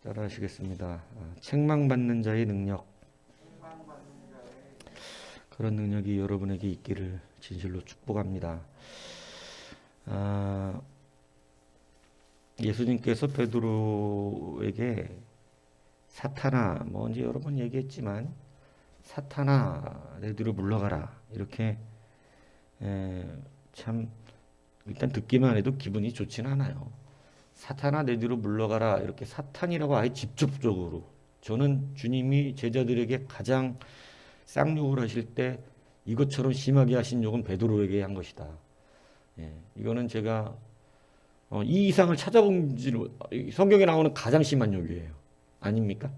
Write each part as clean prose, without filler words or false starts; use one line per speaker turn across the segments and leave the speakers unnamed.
따라하시겠습니다. 책망받는 자의 능력, 그런 능력이 여러분에게 있기를 진실로 축복합니다. 예수님께서 베드로에게 사탄아, 이제 여러 번 얘기했지만 사탄아 내 뒤로 물러가라, 이렇게 참 일단 듣기만 해도 기분이 좋지는 않아요. 사탄아 내 뒤로 물러가라, 이렇게 사탄이라고 아예 직접적으로, 저는 주님이 제자들에게 가장 쌍욕을 하실 때 이것처럼 심하게 하신 욕은 베드로에게 한 것이다. 이거는 제가 이 이상을 찾아본지로, 성경에 나오는 가장 심한 욕이에요. 아닙니까?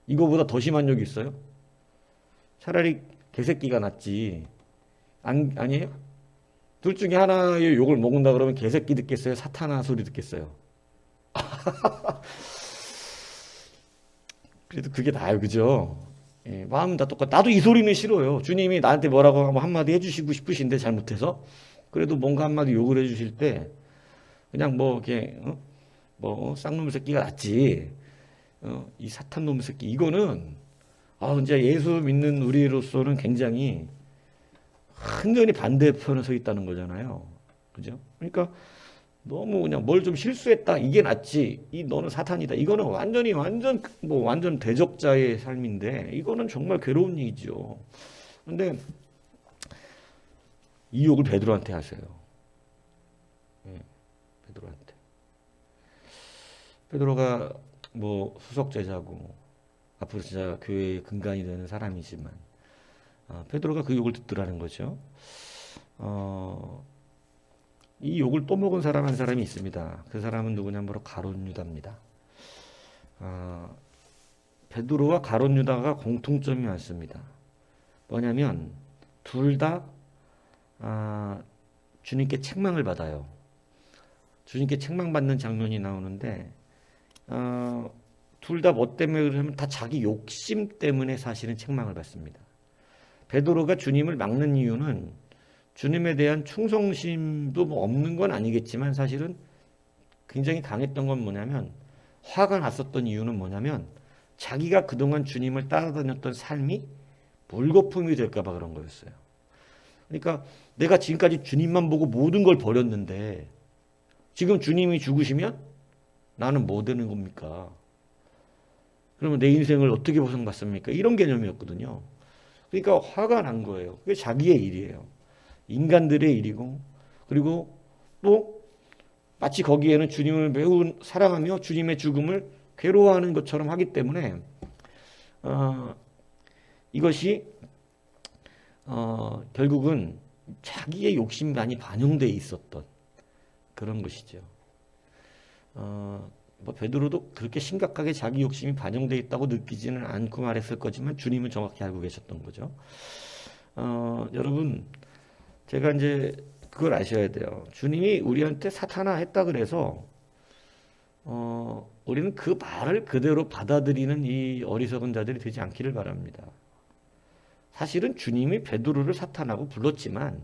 이거보다 더 심한 욕이 있어요? 차라리 개새끼가 낫지. 아니에요? 둘 중에 하나의 욕을 먹는다 그러면 개새끼 듣겠어요? 사탄아 소리 듣겠어요? 그래도 그게 나아요, 그죠? 마음은 다 똑같아. 나도 이 소리는 싫어요. 주님이 나한테 뭐라고 한마디 해주시고 싶으신데 잘못해서, 그래도 뭔가 한마디 욕을 해주실 때 그냥 이렇게 쌍놈 새끼가 낫지. 이 사탄 놈 새끼, 이거는 진짜 예수 믿는 우리로서는 굉장히 완전히 반대편에 서 있다는 거잖아요. 그죠? 그러니까 너무 그냥 뭘 좀 실수했다, 이게 낫지. 너는 사탄이다, 이거는 완전 대적자의 삶인데, 이거는 정말 괴로운 얘기죠. 근데 이 욕을 베드로한테 하세요. 베드로한테. 베드로가 수석 제자고 앞으로 진짜 교회의 근간이 되는 사람이지만, 베드로가 그 욕을 듣더라는 거죠. 이 욕을 또 먹은 사람 한 사람이 있습니다. 그 사람은 누구냐, 바로 가룟 유다입니다. 베드로와 가룟 유다가 공통점이 많습니다. 뭐냐면 둘 다 주님께 책망을 받아요. 주님께 책망받는 장면이 나오는데, 둘 다 뭐 때문에 그러면 다 자기 욕심 때문에 사실은 책망을 받습니다. 베드로가 주님을 막는 이유는 주님에 대한 충성심도 없는 건 아니겠지만, 사실은 굉장히 강했던 건 뭐냐면, 화가 났었던 이유는 뭐냐면 자기가 그동안 주님을 따라다녔던 삶이 물거품이 될까 봐 그런 거였어요. 그러니까 내가 지금까지 주님만 보고 모든 걸 버렸는데 지금 주님이 죽으시면 나는 뭐 되는 겁니까? 그러면 내 인생을 어떻게 보상받습니까? 이런 개념이었거든요. 그러니까 화가 난 거예요. 그게 자기의 일이에요. 인간들의 일이고, 그리고 또 마치 거기에는 주님을 매우 사랑하며 주님의 죽음을 괴로워하는 것처럼 하기 때문에 이것이 결국은 자기의 욕심이 많이 반영되어 있었던 그런 것이죠. 베드로도 그렇게 심각하게 자기 욕심이 반영되어 있다고 느끼지는 않고 말했을 거지만 주님은 정확히 알고 계셨던 거죠. 여러분, 제가 이제 그걸 아셔야 돼요. 주님이 우리한테 사탄아 했다 그래서 우리는 그 말을 그대로 받아들이는 이 어리석은 자들이 되지 않기를 바랍니다. 사실은 주님이 베드로를 사탄하고 불렀지만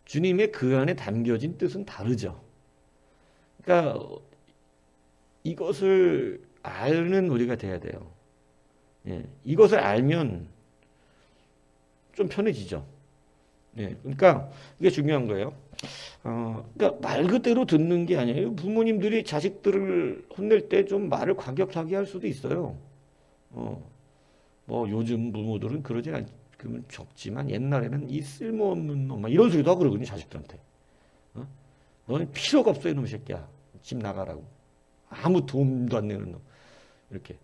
주님의 그 안에 담겨진 뜻은 다르죠. 그러니까 이것을 아는 우리가 돼야 돼요. 이것을 알면 좀 편해지죠. 그러니까 이게 중요한 거예요. 그러니까 말 그대로 듣는 게 아니에요. 부모님들이 자식들을 혼낼 때 좀 말을 과격하게 할 수도 있어요. 요즘 부모들은 그러지 않으면 적지만 옛날에는 이 쓸모없는 놈, 막 이런 소리도 하고 그러거든요, 자식들한테. 너는 필요가 없어, 이놈의 새끼야. 집 나가라고. 아무 도움도 안 내는 놈. 이렇게.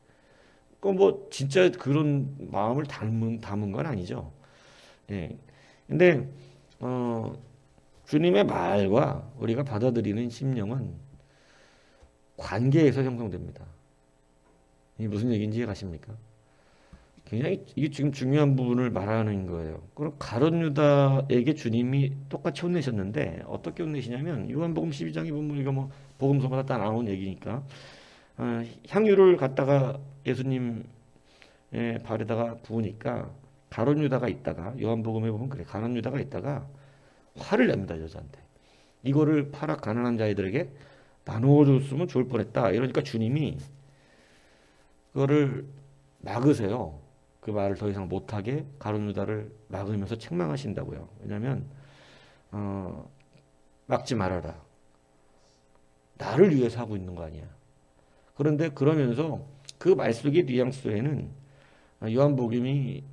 진짜 그런 마음을 담은 건 아니죠. 근데, 주님의 말과 우리가 받아들이는 심령은 관계에서 형성됩니다. 이게 무슨 얘기인지 이해가십니까? 굉장히 이게 지금 중요한 부분을 말하는 거예요. 그럼 가룟 유다에게 주님이 똑같이 혼내셨는데 어떻게 혼내시냐면 요한복음 12장에 보면 이거 뭐 복음서마다 다 나온 얘기니까 향유를 갖다가 예수님 발에다가 부으니까 가룟 유다가 있다가 요한복음에 보면 그래 가룟 유다가 있다가 화를 냅니다 여자한테. 이거를 팔아 가난한 자들에게 나누어 줬으면 좋을 뻔했다. 이러니까 주님이 그거를 막으세요. 그 말을 더 이상 못하게 가룟 유다를 막으면서 책망하신다고요. 왜냐하면 막지 말아라. 나를 위해서 하고 있는 거 아니야. 그런데 그러면서 그 말 속의 뉘앙스에는 요한복음이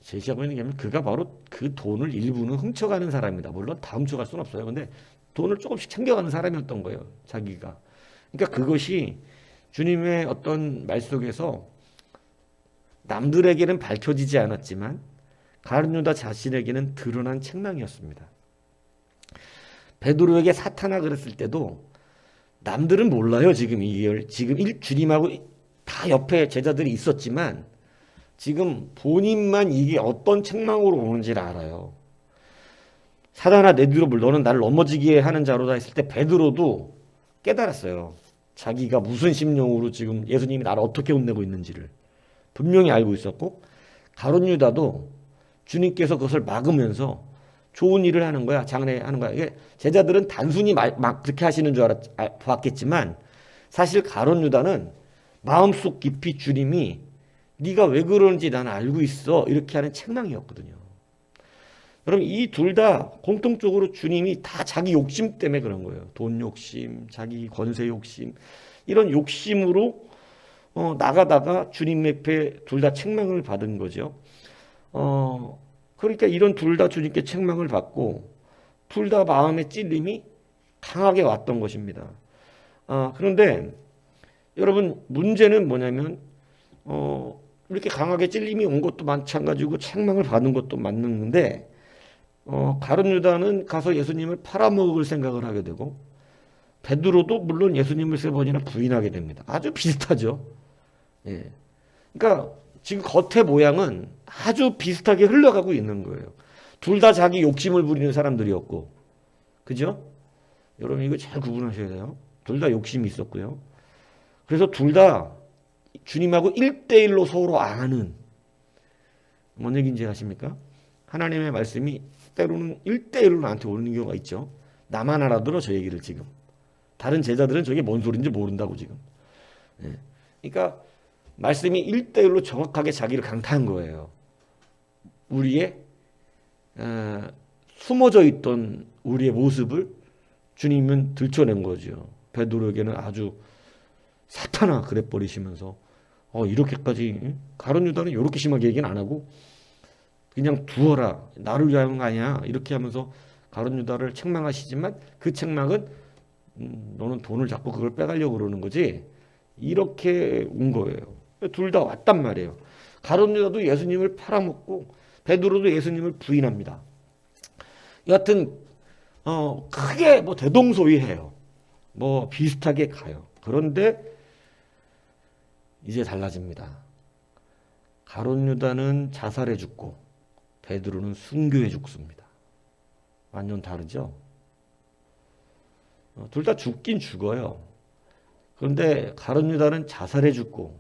제시하고 있는 게 아니면 그가 바로 그 돈을 일부는 훔쳐가는 사람이다. 물론 다 훔쳐갈 수는 없어요. 근데 돈을 조금씩 챙겨가는 사람이었던 거예요. 자기가. 그러니까 그것이 주님의 어떤 말 속에서 남들에게는 밝혀지지 않았지만 가룟 유다 자신에게는 드러난 책망이었습니다. 베드로에게 사탄아 그랬을 때도 남들은 몰라요. 지금 주님하고 다 옆에 제자들이 있었지만 지금 본인만 이게 어떤 책망으로 오는지를 알아요. 사단아 내 뒤로 물 너는 나를 넘어지게 하는 자로다 했을 때 베드로도 깨달았어요. 자기가 무슨 심령으로 지금 예수님이 나를 어떻게 혼내고 있는지를 분명히 알고 있었고 가룟 유다도 주님께서 그것을 막으면서 좋은 일을 하는 거야. 장래하는 거야. 이게 제자들은 단순히 막 그렇게 하시는 줄 봤겠지만 사실 가룟 유다는 마음속 깊이 주님이 네가 왜 그러는지 나는 알고 있어. 이렇게 하는 책망이었거든요. 여러분 이 둘 다 공통적으로 주님이 다 자기 욕심 때문에 그런 거예요. 돈 욕심, 자기 권세 욕심 이런 욕심으로 나가다가 주님 앞에 둘 다 책망을 받은 거죠. 그러니까 이런 둘 다 주님께 책망을 받고 둘 다 마음의 찔림이 강하게 왔던 것입니다. 그런데 여러분 문제는 뭐냐면 이렇게 강하게 찔림이 온 것도 마찬가지고 책망을 받은 것도 맞는데 가룟 유다는 가서 예수님을 팔아먹을 생각을 하게 되고 베드로도 물론 예수님을 3번이나 부인하게 됩니다. 아주 비슷하죠. 예. 그러니까 지금 겉의 모양은 아주 비슷하게 흘러가고 있는 거예요. 둘 다 자기 욕심을 부리는 사람들이었고, 그죠? 여러분 이거 잘 구분하셔야 돼요. 둘 다 욕심이 있었고요. 그래서 둘 다 주님하고 1대1로 서로 아는 뭔 얘기인지 아십니까? 하나님의 말씀이 때로는 1대1로 나한테 오는 경우가 있죠. 나만 알아들어 저 얘기를 지금. 다른 제자들은 저게 뭔 소리인지 모른다고 지금. 예. 그러니까 말씀이 1대1로 정확하게 자기를 강타한 거예요. 우리의 숨어져 있던 우리의 모습을 주님은 들춰낸 거죠. 베드로에게는 아주 사탄아 그래 버리시면서 이렇게까지 가룟 유다는 이렇게 심하게 얘기는 안 하고 그냥 두어라 나를 위한 거 아니야 이렇게 하면서 가룟 유다를 책망하시지만 그 책망은 너는 돈을 잡고 그걸 빼가려고 그러는 거지 이렇게 온 거예요. 둘 다 왔단 말이에요. 가룟 유다도 예수님을 팔아먹고 베드로도 예수님을 부인합니다. 여하튼 크게 뭐 대동소이해요. 뭐 비슷하게 가요. 그런데 이제 달라집니다. 가룟 유다는 자살해 죽고 베드로는 순교해 죽습니다. 완전 다르죠? 둘 다 죽긴 죽어요. 그런데 가룟 유다는 자살해 죽고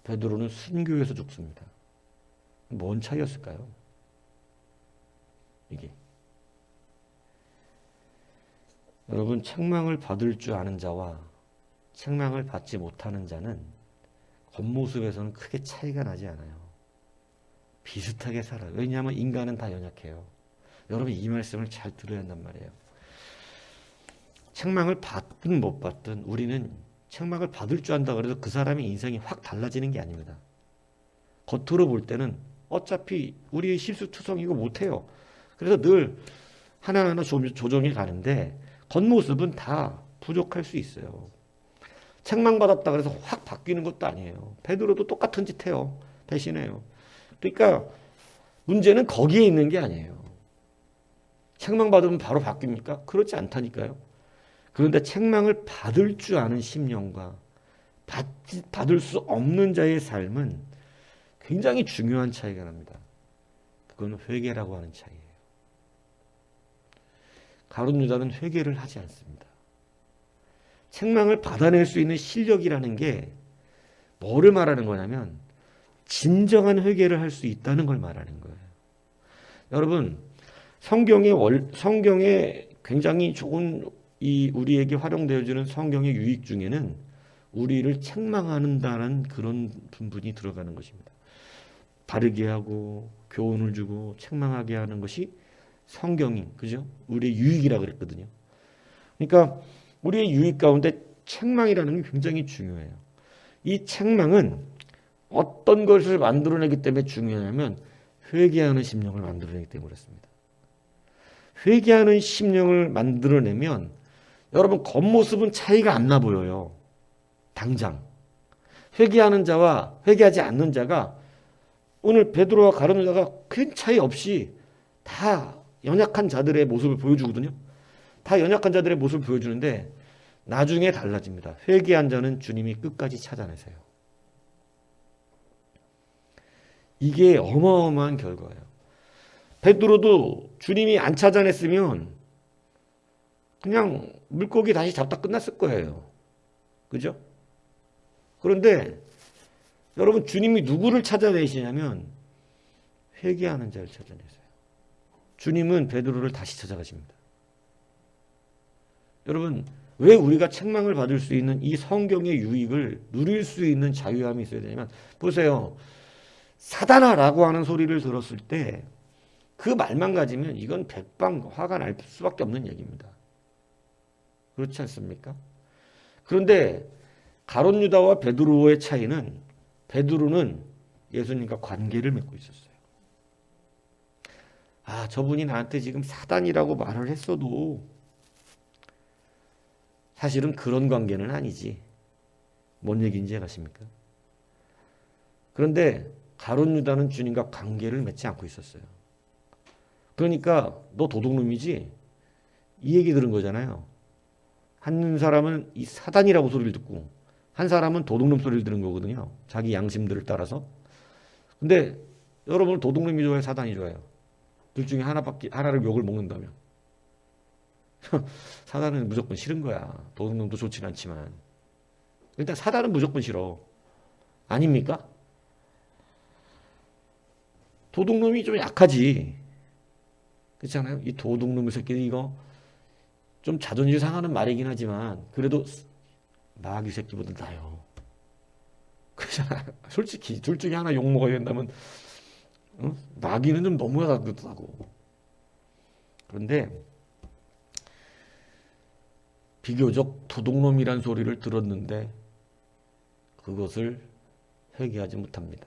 베드로는 순교해서 죽습니다. 뭔 차이였을까요? 이게 여러분 책망을 받을 줄 아는 자와 책망을 받지 못하는 자는 겉모습에서는 크게 차이가 나지 않아요. 비슷하게 살아요. 왜냐하면 인간은 다 연약해요. 여러분 이 말씀을 잘 들어야 한단 말이에요. 책망을 받든 못 받든 우리는 책망을 받을 줄 안다 그래서 그 사람의 인생이 확 달라지는 게 아닙니다. 겉으로 볼 때는 어차피 우리의 실수투성이고 못해요. 그래서 늘 하나하나 조정해 가는데 겉모습은 다 부족할 수 있어요. 책망받았다 그래서 확 바뀌는 것도 아니에요. 베드로도 똑같은 짓 해요. 배신해요. 그러니까 문제는 거기에 있는 게 아니에요. 책망받으면 바로 바뀝니까? 그렇지 않다니까요. 그런데 책망을 받을 줄 아는 심령과 받을 수 없는 자의 삶은 굉장히 중요한 차이가 납니다. 그건 회개라고 하는 차이예요. 가룟 유다는 회개를 하지 않습니다. 책망을 받아낼 수 있는 실력이라는 게 뭐를 말하는 거냐면 진정한 회개를 할 수 있다는 걸 말하는 거예요. 여러분, 성경에 굉장히 좋은 우리에게 활용되어지는 성경의 유익 중에는 우리를 책망한다는 그런 분분이 들어가는 것입니다. 바르게 하고 교훈을 주고 책망하게 하는 것이 성경인, 그죠? 우리의 유익이라 그랬거든요. 그러니까 우리의 유익 가운데 책망이라는 게 굉장히 중요해요. 이 책망은 어떤 것을 만들어내기 때문에 중요하냐면 회개하는 심령을 만들어내기 때문에 그렇습니다. 회개하는 심령을 만들어내면 여러분 겉모습은 차이가 안 나 보여요. 당장. 회개하는 자와 회개하지 않는 자가 오늘 베드로와 가룟 유다가 큰 차이 없이 다 연약한 자들의 모습을 보여주거든요. 다 연약한 자들의 모습을 보여주는데 나중에 달라집니다. 회개한 자는 주님이 끝까지 찾아내세요. 이게 어마어마한 결과예요. 베드로도 주님이 안 찾아냈으면 그냥 물고기 다시 잡다 끝났을 거예요. 그죠? 그런데 여러분 주님이 누구를 찾아내시냐면 회개하는 자를 찾아내세요. 주님은 베드로를 다시 찾아가십니다. 여러분 왜 우리가 책망을 받을 수 있는 이 성경의 유익을 누릴 수 있는 자유함이 있어야 되냐면 보세요. 사단아라고 하는 소리를 들었을 때 그 말만 가지면 이건 백방 화가 날 수밖에 없는 얘기입니다. 그렇지 않습니까? 그런데 가룟 유다와 베드로의 차이는 베드로는 예수님과 관계를 맺고 있었어요. 아, 저분이 나한테 지금 사단이라고 말을 했어도 사실은 그런 관계는 아니지. 뭔 얘기인지 아십니까? 그런데 가룟 유다는 주님과 관계를 맺지 않고 있었어요. 그러니까 너 도둑놈이지? 이 얘기 들은 거잖아요. 한 사람은 이 사단이라고 소리를 듣고 한 사람은 도둑놈 소리를 들은 거거든요. 자기 양심들을 따라서. 근데 여러분 도둑놈이 좋아요? 사단이 좋아요? 둘 중에 하나를 욕을 먹는다면 사단은 무조건 싫은 거야. 도둑놈도 좋진 않지만 일단 사단은 무조건 싫어. 아닙니까? 도둑놈이 좀 약하지. 그렇잖아요. 이 도둑놈의 새끼들 이거 좀 자존심 상하는 말이긴 하지만 그래도 마귀 새끼보다 나요. 그렇잖아요. 솔직히 둘 중에 하나 욕 먹어야 된다면 마귀는 좀 너무하다고. 그런데 비교적 도둑놈이란 소리를 들었는데 그것을 회개하지 못합니다.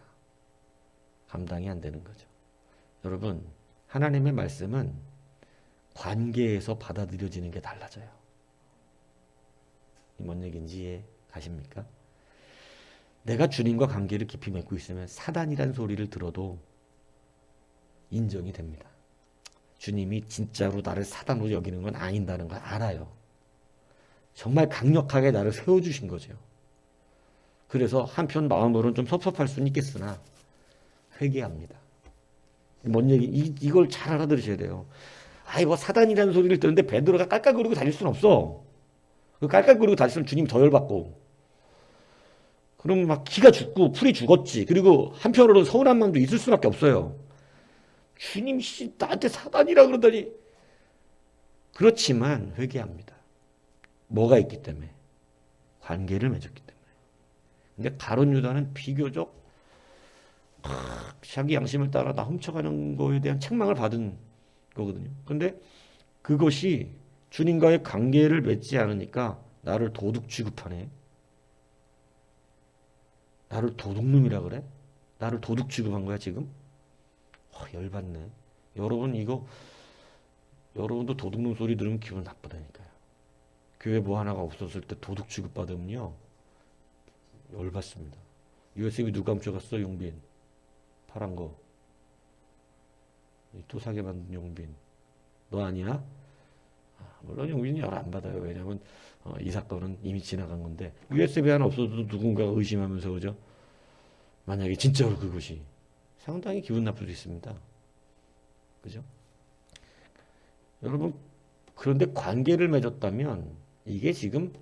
감당이 안 되는 거죠. 여러분 하나님의 말씀은 관계에서 받아들여지는 게 달라져요. 뭔 얘기인지 이해 가십니까? 내가 주님과 관계를 깊이 맺고 있으면 사단이란 소리를 들어도 인정이 됩니다. 주님이 진짜로 나를 사단으로 여기는 건 아닌다는 걸 알아요. 정말 강력하게 나를 세워주신 거죠. 그래서 한편 마음으로는 좀 섭섭할 수는 있겠으나 회개합니다. 뭔 얘기? 이걸 잘 알아들으셔야 돼요. 아이 뭐 사단이라는 소리를 듣는데 베드로가 깔깔거리고 다닐 수는 없어. 깔깔거리고 다녔으면 주님 더 열받고. 그럼 막 기가 죽고 풀이 죽었지. 그리고 한편으로는 서운한 마음도 있을 수밖에 없어요. 주님 씨 나한테 사단이라 그러다니. 그렇지만 회개합니다. 뭐가 있기 때문에? 관계를 맺었기 때문에. 근데 가룟 유다는 비교적 자기 양심을 따라 나 훔쳐가는 거에 대한 책망을 받은 거거든요. 근데 그것이 주님과의 관계를 맺지 않으니까 나를 도둑 취급하네. 나를 도둑놈이라 그래? 나를 도둑 취급한 거야 지금? 열받네. 여러분도 도둑놈 소리 들으면 기분 나쁘다니까요. 교회 뭐 하나가 없었을 때 도둑 취급받으면요 열받습니다. USB 누가 훔쳐갔어? 용빈. 파란 거. 또 사게 만든 용빈. 너 아니야? 물론 용빈이 열 안 받아요. 왜냐면 이 사건은 이미 지나간 건데 USB 하나 없어도 누군가가 의심하면서 그죠? 만약에 진짜로 그것이 상당히 기분 나쁠 수 있습니다. 그죠? 여러분, 그런데 관계를 맺었다면 이게 지금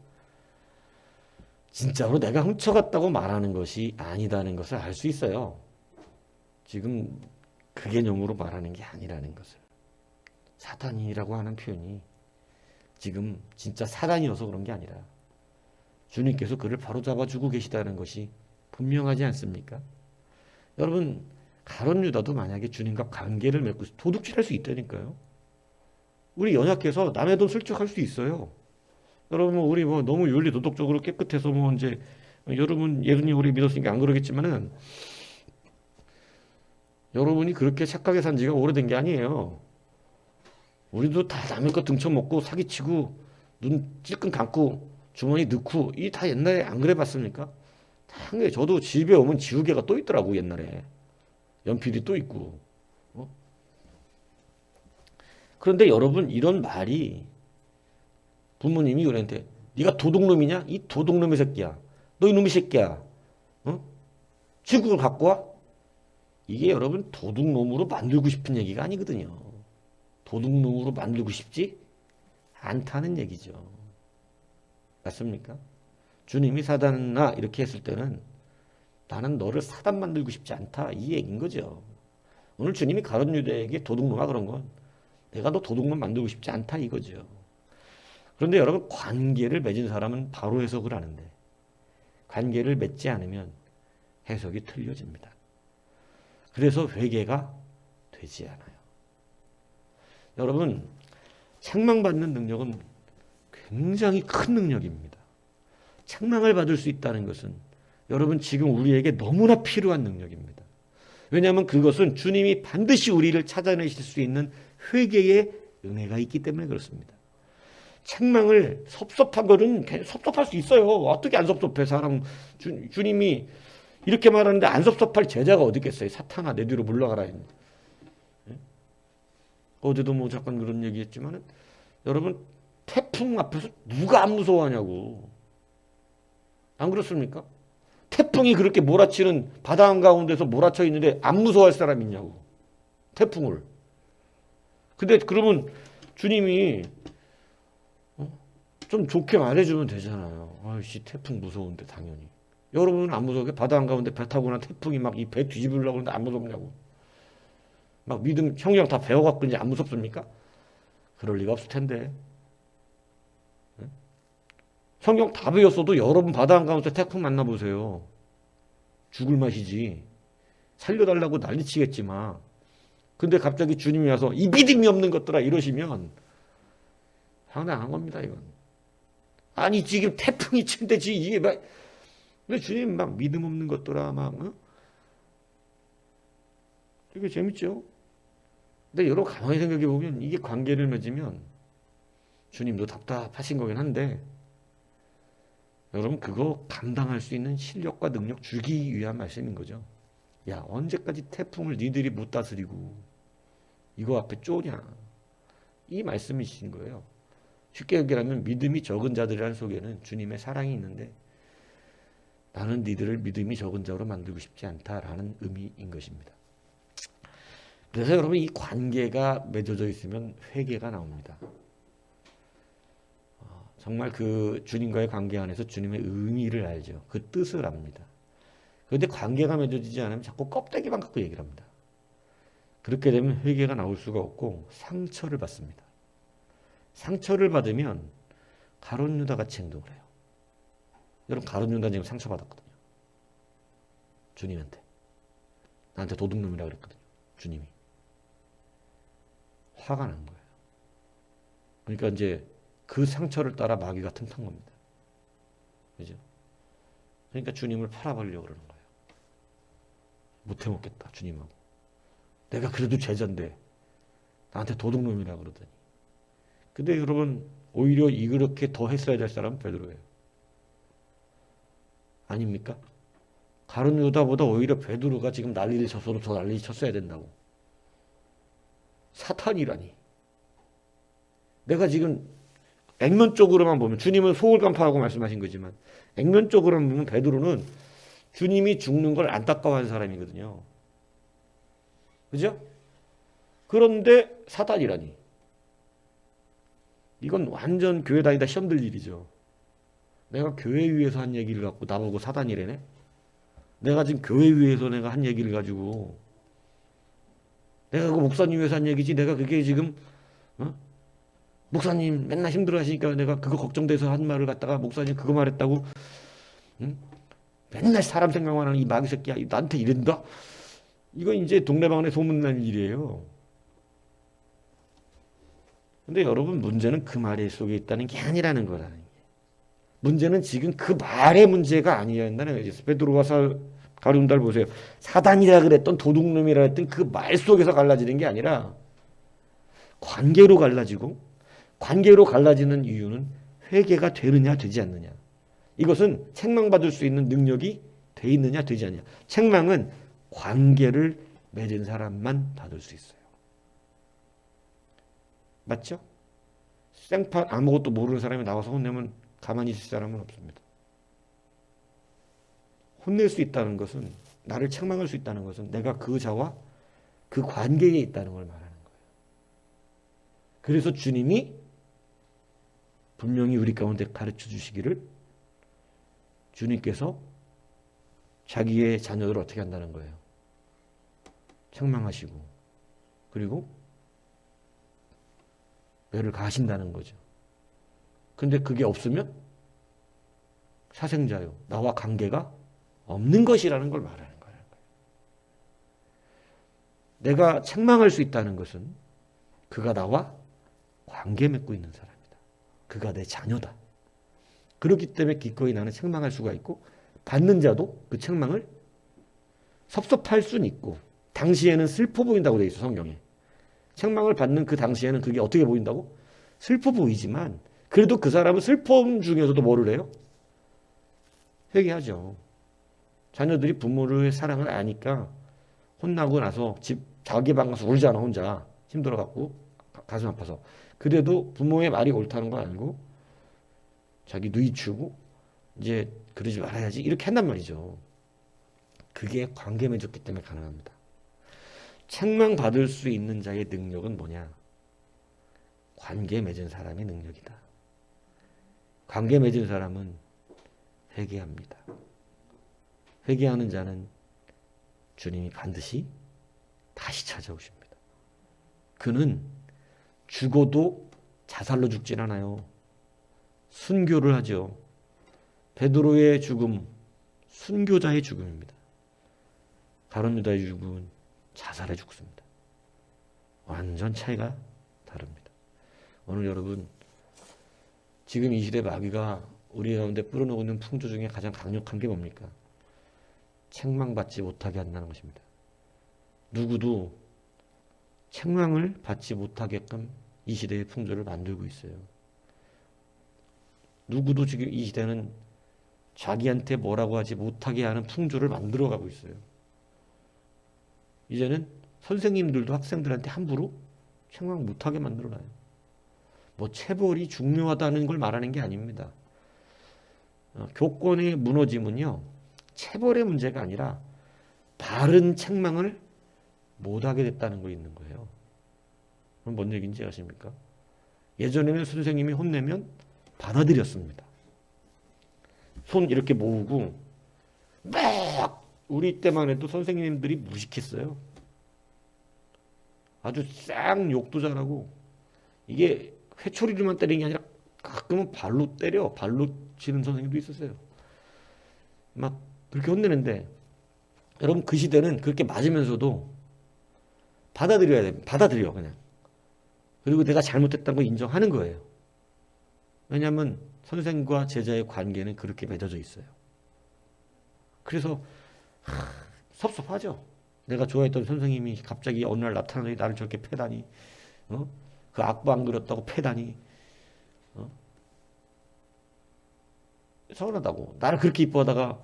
진짜로 내가 훔쳐갔다고 말하는 것이 아니다는 것을 알 수 있어요. 지금 그 개념으로 말하는 게 아니라는 것을. 사단이라고 하는 표현이 지금 진짜 사단이어서 그런 게 아니라 주님께서 그를 바로잡아주고 계시다는 것이 분명하지 않습니까? 여러분, 가룟 유다도 만약에 주님과 관계를 맺고 도둑질할 수 있다니까요. 우리 연약해서 남의 돈 슬쩍할 수 있어요. 여러분, 우리 뭐 너무 윤리 도덕적으로 깨끗해서 뭐 이제 여러분 예수님 우리 믿었으니까 안 그러겠지만은 여러분이 그렇게 착하게 산 지가 오래된 게 아니에요. 우리도 다 남의 거 등쳐먹고 사기치고 눈 찔끔 감고 주머니 넣고 이 다 옛날에 안 그래 봤습니까? 당연히 저도 집에 오면 지우개가 또 있더라고 옛날에. 연필이 또 있고. 어? 그런데 여러분 이런 말이 부모님이 우리한테 네가 도둑놈이냐? 이 도둑놈의 새끼야. 너 이놈의 새끼야. 어? 친구를 갖고 와? 이게 여러분 도둑놈으로 만들고 싶은 얘기가 아니거든요. 도둑놈으로 만들고 싶지 않다는 얘기죠. 맞습니까? 주님이 사단아 이렇게 했을 때는 나는 너를 사단 만들고 싶지 않다 이 얘기인 거죠. 오늘 주님이 가룟 유다에게 도둑놈아 그런 건 내가 너 도둑놈 만들고 싶지 않다 이거죠. 그런데 여러분 관계를 맺은 사람은 바로 해석을 하는데 관계를 맺지 않으면 해석이 틀려집니다. 그래서 회개가 되지 않아요. 여러분 책망받는 능력은 굉장히 큰 능력입니다. 책망을 받을 수 있다는 것은 여러분 지금 우리에게 너무나 필요한 능력입니다. 왜냐하면 그것은 주님이 반드시 우리를 찾아내실 수 있는 회개의 은혜가 있기 때문에 그렇습니다. 책망을 섭섭한 거는 섭섭할 수 있어요. 어떻게 안 섭섭해 사람. 주님이 이렇게 말하는데 안 섭섭할 제자가 어디 있겠어요. 사탄아 내 뒤로 물러가라. 어제도 뭐 잠깐 그런 얘기했지만 여러분 태풍 앞에서 누가 안 무서워하냐고. 안 그렇습니까? 태풍이 그렇게 몰아치는 바다 한가운데서 몰아쳐 있는데 안 무서워할 사람 있냐고. 태풍을. 근데 그러면 주님이 좀 좋게 말해주면 되잖아요. 아이씨 태풍 무서운데 당연히. 여러분은 안 무서워게 바다 한가운데 배 타고나 태풍이 막 이 배 뒤집으려고 하는데 안 무섭냐고. 막 믿음 형량 다 배워갖고 이제 안 무섭습니까? 그럴 리가 없을 텐데. 성경 다 배웠어도 여러분 바다 한가운데 태풍 만나보세요. 죽을 맛이지. 살려달라고 난리치겠지만 근데 갑자기 주님이 와서 이 믿음이 없는 것들아 이러시면 황당한 겁니다 이건. 아니 지금 태풍이 친대지 이게 막 근데 주님 막 믿음 없는 것들아 막 되게 재밌죠. 근데 여러분 가만히 생각해 보면 이게 관계를 맺으면 주님도 답답하신 거긴 한데 여러분 그거 감당할 수 있는 실력과 능력 주기 위한 말씀인 거죠. 야 언제까지 태풍을 니들이 못 다스리고 이거 앞에 쪼냐 이 말씀이신 거예요. 쉽게 얘기하면 믿음이 적은 자들이라는 속에는 주님의 사랑이 있는데 나는 니들을 믿음이 적은 자로 만들고 싶지 않다라는 의미인 것입니다. 그래서 여러분 이 관계가 맺어져 있으면 회개가 나옵니다. 정말 그 주님과의 관계 안에서 주님의 의미를 알죠. 그 뜻을 압니다. 그런데 관계가 맺어지지 않으면 자꾸 껍데기만 갖고 얘기를 합니다. 그렇게 되면 회개가 나올 수가 없고 상처를 받습니다. 상처를 받으면 가룟 유다 같이 행동을 해요. 여러분 가룟 유다 지금 상처받았거든요. 주님한테. 나한테 도둑놈이라고 그랬거든요. 주님이. 화가 난 거예요. 그러니까 이제 그 상처를 따라 마귀가 틈탄 겁니다. 그죠? 그러니까 주님을 팔아버리려고 그러는 거예요. 못 해먹겠다, 주님하고. 내가 그래도 제자인데 나한테 도둑놈이라고 그러더니. 근데 여러분 오히려 이렇게 더 했어야 될 사람은 베드로예요. 아닙니까? 가룟 유다보다 오히려 베드로가 지금 난리를 쳤어도 더 난리를 쳤어야 된다고. 사탄이라니. 내가 지금 액면적으로만 보면 주님은 속을 간파하고 말씀하신 거지만 액면적으로만 보면 베드로는 주님이 죽는 걸 안타까워하는 사람이거든요. 그죠? 그런데 사단이라니. 이건 완전 교회 다니다 시험 들 일이죠. 내가 교회 위에서 한 얘기를 갖고 나보고 사단이래네? 내가 지금 교회 위에서 내가 한 얘기를 가지고 내가 그 목사님 위해서 한 얘기지 내가 그게 지금 목사님 맨날 힘들어 하시니까 내가 그거 걱정돼서 한 말을 갖다가 목사님 그거 말했다고 응? 맨날 사람 생각만 하는 이 마귀 새끼야 나한테 이런다? 이거 이제 동네방네 소문난 일이에요. 근데 여러분 문제는 그 말 속에 있다는 게 아니라는 거라는 게. 문제는 지금 그 말의 문제가 아니었다는 거죠. 베드로가 가룟달 보세요. 사단이라 그랬던 도둑놈이라 했던 그 말 속에서 갈라지는 게 아니라 관계로 갈라지고 관계로 갈라지는 이유는 회개가 되느냐 되지 않느냐. 이것은 책망받을 수 있는 능력이 돼 있느냐 되지 않느냐. 책망은 관계를 맺은 사람만 받을 수 있어요. 맞죠? 생판 아무것도 모르는 사람이 나와서 혼내면 가만히 있을 사람은 없습니다. 혼낼 수 있다는 것은 나를 책망할 수 있다는 것은 내가 그 자와 그 관계에 있다는 걸 말하는 거예요. 그래서 주님이 분명히 우리 가운데 가르쳐 주시기를 주님께서 자기의 자녀들을 어떻게 한다는 거예요. 책망하시고 그리고 매를 가하신다는 거죠. 근데 그게 없으면 사생자요. 나와 관계가 없는 것이라는 걸 말하는 거예요. 내가 책망할 수 있다는 것은 그가 나와 관계 맺고 있는 사람이다. 그가 내 자녀다. 그렇기 때문에 기꺼이 나는 책망할 수가 있고 받는 자도 그 책망을 섭섭할 수는 있고 당시에는 슬퍼 보인다고 되어 있어 성경에. 책망을 받는 그 당시에는 그게 어떻게 보인다고? 슬퍼 보이지만 그래도 그 사람은 슬픔 중에서도 뭐를 해요? 회개하죠. 자녀들이 부모의 사랑을 아니까 혼나고 나서 자기 방 가서 울잖아 혼자. 힘들어갖고 가슴 아파서. 그래도 부모의 말이 옳다는 거 알고 자기 누이치고 이제 그러지 말아야지 이렇게 한단 말이죠. 그게 관계 맺었기 때문에 가능합니다. 책망받을 수 있는 자의 능력은 뭐냐? 관계 맺은 사람의 능력이다. 관계 맺은 사람은 회개합니다. 회개하는 자는 주님이 반드시 다시 찾아오십니다. 그는 죽어도 자살로 죽진 않아요. 순교를 하죠. 베드로의 죽음, 순교자의 죽음입니다. 가룟 유다의 죽음은 자살해 죽습니다. 완전 차이가 다릅니다. 오늘 여러분 지금 이 시대 마귀가 우리 가운데 뿌려놓고 있는 풍조 중에 가장 강력한 게 뭡니까? 책망받지 못하게 한다는 것입니다. 누구도 책망을 받지 못하게끔 이 시대의 풍조를 만들고 있어요. 누구도 지금 이 시대는 자기한테 뭐라고 하지 못하게 하는 풍조를 만들어가고 있어요. 이제는 선생님들도 학생들한테 함부로 책망 못하게 만들어놔요. 뭐 체벌이 중요하다는 걸 말하는 게 아닙니다. 교권의 무너짐은요. 체벌의 문제가 아니라 바른 책망을 못하게 됐다는 거 있는 거예요. 그럼 뭔 얘기인지 아십니까? 예전에는 선생님이 혼내면 받아들였습니다. 손 이렇게 모으고 막 우리 때만 해도 선생님들이 무식했어요. 아주 쌍 욕도 잘하고 이게 회초리로만 때리는 게 아니라 가끔은 발로 때려. 발로 치는 선생님도 있었어요. 막 그렇게 혼내는데 여러분 그 시대는 그렇게 맞으면서도 받아들여야 돼. 받아들여 그냥. 그리고 내가 잘못했다는 거 인정하는 거예요. 왜냐하면 선생과 제자의 관계는 그렇게 맺어져 있어요. 그래서 섭섭하죠. 내가 좋아했던 선생님이 갑자기 어느 날 나타나더니 나를 저렇게 패다니, 그 악보 안 그렸다고 패다니, 서운하다고. 나를 그렇게 이뻐하다가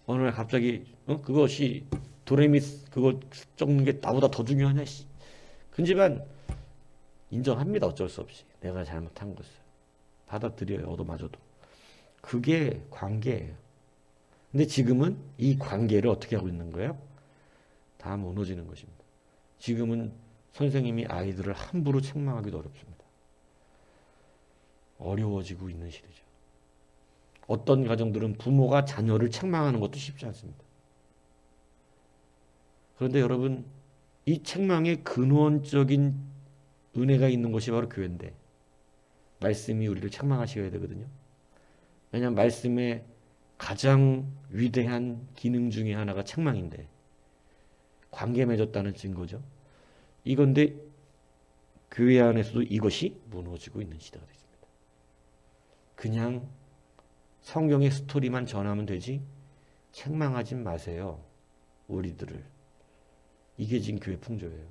어느 날 갑자기 그것이 도레미 그거 적는 게 나보다 더 중요하냐? 그지만 인정합니다. 어쩔 수 없이 내가 잘못한 것을 받아들여요. 얻어맞아도. 그게 관계예요. 근데 지금은 이 관계를 어떻게 하고 있는 거예요? 다 무너지는 것입니다. 지금은 선생님이 아이들을 함부로 책망하기도 어렵습니다. 어려워지고 있는 시대죠. 어떤 가정들은 부모가 자녀를 책망하는 것도 쉽지 않습니다. 그런데 여러분, 이 책망의 근원적인 은혜가 있는 곳이 바로 교회인데 말씀이 우리를 책망하셔야 되거든요. 왜냐하면 말씀의 가장 위대한 기능 중에 하나가 책망인데 관계 맺었다는 증거죠. 이건데 교회 안에서도 이것이 무너지고 있는 시대가 됐습니다. 그냥 성경의 스토리만 전하면 되지 책망하지 마세요. 우리들을. 이게 지금 교회 풍조예요.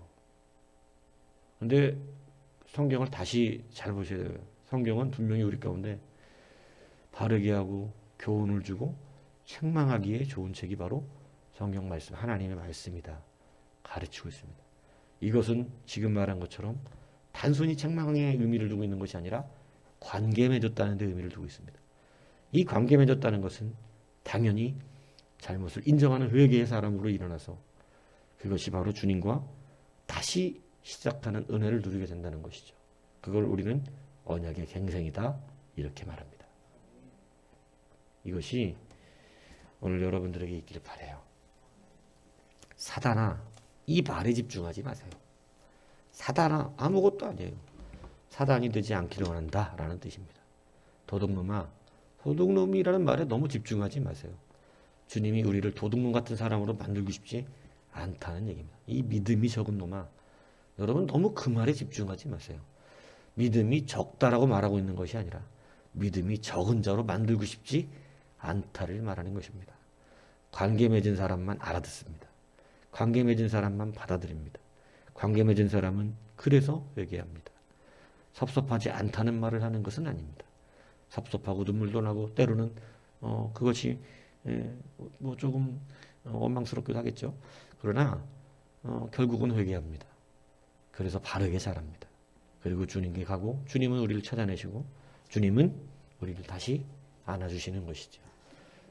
근데 성경을 다시 잘 보셔야 돼요. 성경은 분명히 우리 가운데 바르게 하고 교훈을 주고 책망하기에 좋은 책이 바로 성경 말씀, 하나님의 말씀이다. 가르치고 있습니다. 이것은 지금 말한 것처럼 단순히 책망의 의미를 두고 있는 것이 아니라 관계 맺었다는 데 의미를 두고 있습니다. 이 관계 맺었다는 것은 당연히 잘못을 인정하는 회개의 사람으로 일어나서 그것이 바로 주님과 다시 시작하는 은혜를 누리게 된다는 것이죠. 그걸 우리는 언약의 갱생이다 이렇게 말합니다. 이것이 오늘 여러분들에게 있기를 바라요. 사단아, 이 말에 집중하지 마세요. 사단아, 아무것도 아니에요. 사단이 되지 않기를 원한다 라는 뜻입니다. 도둑놈아, 도둑놈이라는 말에 너무 집중하지 마세요. 주님이 우리를 도둑놈 같은 사람으로 만들고 싶지 않다는 얘기입니다. 이 믿음이 적은 놈아, 여러분 너무 그 말에 집중하지 마세요. 믿음이 적다라고 말하고 있는 것이 아니라 믿음이 적은 자로 만들고 싶지 않다를 말하는 것입니다. 관계 맺은 사람만 알아듣습니다. 관계 맺은 사람만 받아들입니다. 관계 맺은 사람은 그래서 회개합니다. 섭섭하지 않다는 말을 하는 것은 아닙니다. 섭섭하고 눈물도 나고 때로는 그것이 뭐 조금 원망스럽기도 하겠죠. 그러나 결국은 회개합니다. 그래서 바르게 자랍니다. 그리고 주님께 가고 주님은 우리를 찾아내시고 주님은 우리를 다시 안아주시는 것이죠.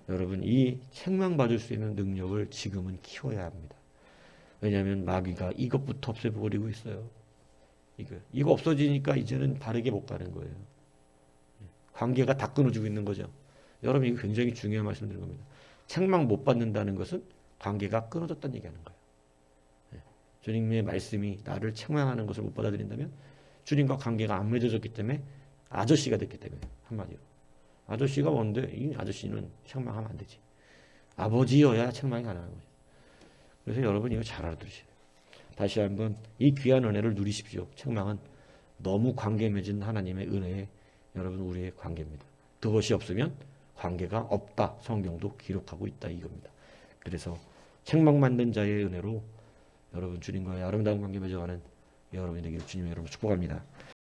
여러분, 이 책망받을 수 있는 능력을 지금은 키워야 합니다. 왜냐하면 마귀가 이것부터 없애버리고 있어요. 이거 없어지니까 이제는 바르게 못 가는 거예요. 관계가 다 끊어지고 있는 거죠. 여러분, 이거 굉장히 중요한 말씀 드리는 겁니다. 책망 못 받는다는 것은 관계가 끊어졌다는 얘기하는 거예요. 주님의 말씀이 나를 책망하는 것을 못 받아들인다면 주님과 관계가 안 맺어졌기 때문에 아저씨가 됐기 때문에, 한마디로. 아저씨가 뭔데 이 아저씨는 책망하면 안 되지. 아버지여야 책망이 가능한 거죠. 그래서 여러분 이거 잘 알아두셔야 돼요. 다시 한번 이 귀한 은혜를 누리십시오. 책망은 너무 관계 맺은 하나님의 은혜에 여러분 우리의 관계입니다. 그것이 없으면 관계가 없다. 성경도 기록하고 있다 이겁니다. 그래서 책망받는 자의 은혜로 여러분 주님과의 아름다운 관계 맺어가는 여러분에게 주님의 여러분 축복합니다.